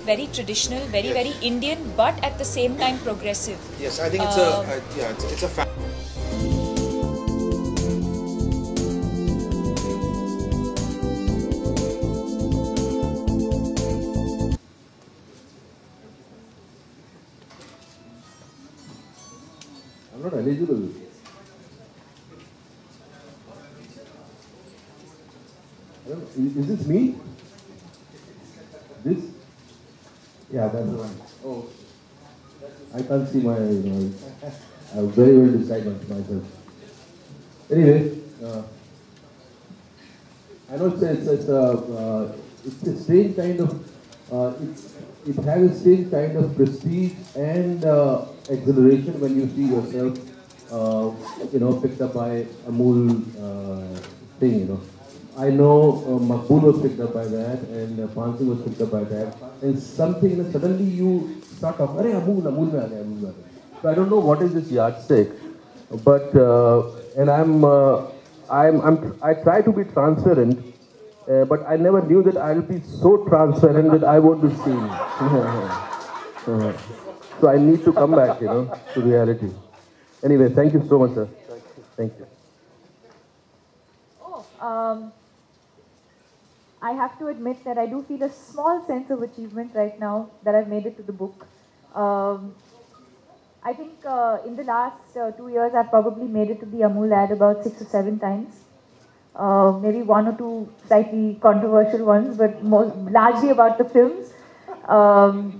Very traditional, very Indian, but at the same time progressive. Yes, I think it's a I'm not eligible. Is this me? This? Yeah, that's the one. Oh, I can't see my. I'm very well decided myself. Anyway, I know it's a strange kind of. It has a strange kind of prestige and exhilaration when you see yourself, picked up by Amul thing. I know Maqbool was picked up by that, and Pansing was picked up by that, and something, suddenly you start off, Arey Amul mein aa gaya, Amul mein aa gaya. So I don't know what is this yardstick, but and I try to be transparent, but I never knew that I'll be so transparent that I won't be seen. So I need to come back, to reality. Anyway, thank you so much, sir. Thank you. I have to admit that I do feel a small sense of achievement right now that I've made it to the book. I think in the last 2 years, I've probably made it to the Amul ad about 6 or 7 times. Maybe 1 or 2 slightly controversial ones, but largely about the films.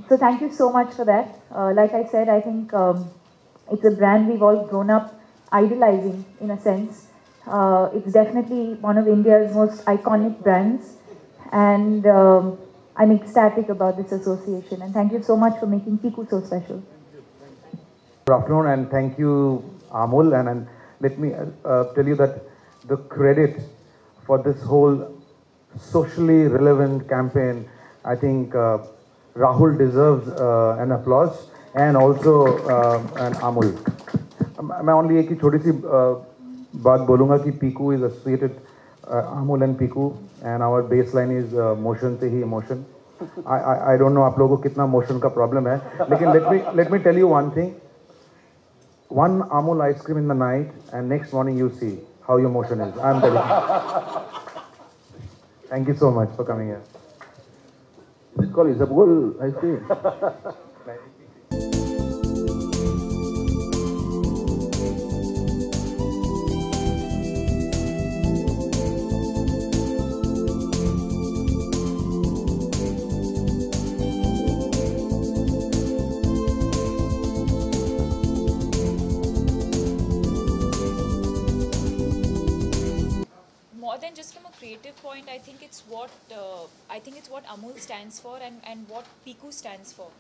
So thank you so much for that. Like I said, I think it's a brand we've all grown up idolizing in a sense. It's definitely one of India's most iconic brands, and I'm ecstatic about this association, and thank you so much for making Piku so special. Good afternoon, and thank you, Amul, and let me tell you that the credit for this whole socially relevant campaign, I think Rahul deserves an applause, and also an Amul. मैं only एक ही छोटी सी बात बोलूँगा कि Piku is associated Amul and Piku, and our baseline is motion से ही emotion. I don't know आप लोगों को कितना motion का problem है, लेकिन let me tell you one thing. One Amul ice cream in the night, and next morning you see how your motion is. I'm telling you. Thank you so much for coming here. Is it called Isabgol ice cream? More than just from a creative point, I think it's what Amul stands for and what Piku stands for.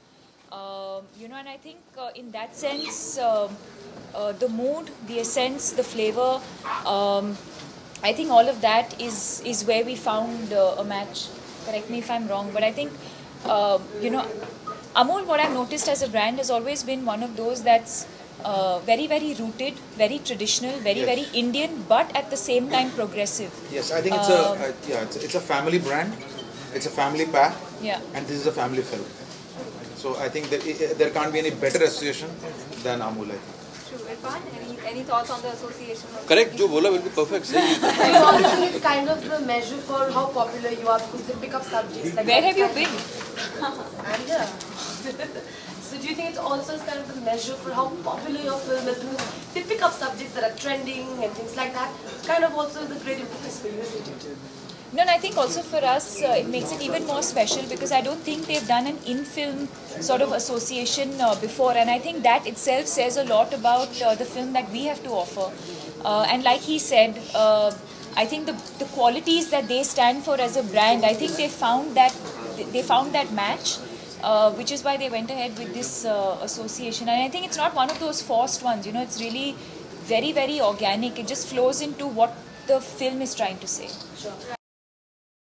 And I think in that sense, the mood, the essence, the flavor, I think all of that is where we found a match. Correct me if I'm wrong, but I think Amul, what I've noticed as a brand, has always been one of those that's very rooted, very traditional, very Indian, but at the same time progressive. Yes, I think it's a family brand, it's a family pack, and this is a family film. So I think that there can't be any better association than Amul. I think. True. Irfan, any thoughts on the association? Correct, जो बोला बिल्कुल perfect. It's kind of the measure for how popular you are, because they pick up subjects. Like where have you been? I'm here. So do you think it's also kind of the measure for how popular your film is? Because they pick up subjects that are trending and things like that. It's kind of also the great impetus for you, isn't it? No, and I think also for us, it makes it even more special because I don't think they've done an in-film sort of association before, and I think that itself says a lot about the film that we have to offer. And like he said, I think the qualities that they stand for as a brand, I think they found that match, which is why they went ahead with this association. And I think it's not one of those forced ones. It's really very organic. It just flows into what the film is trying to say. Sure.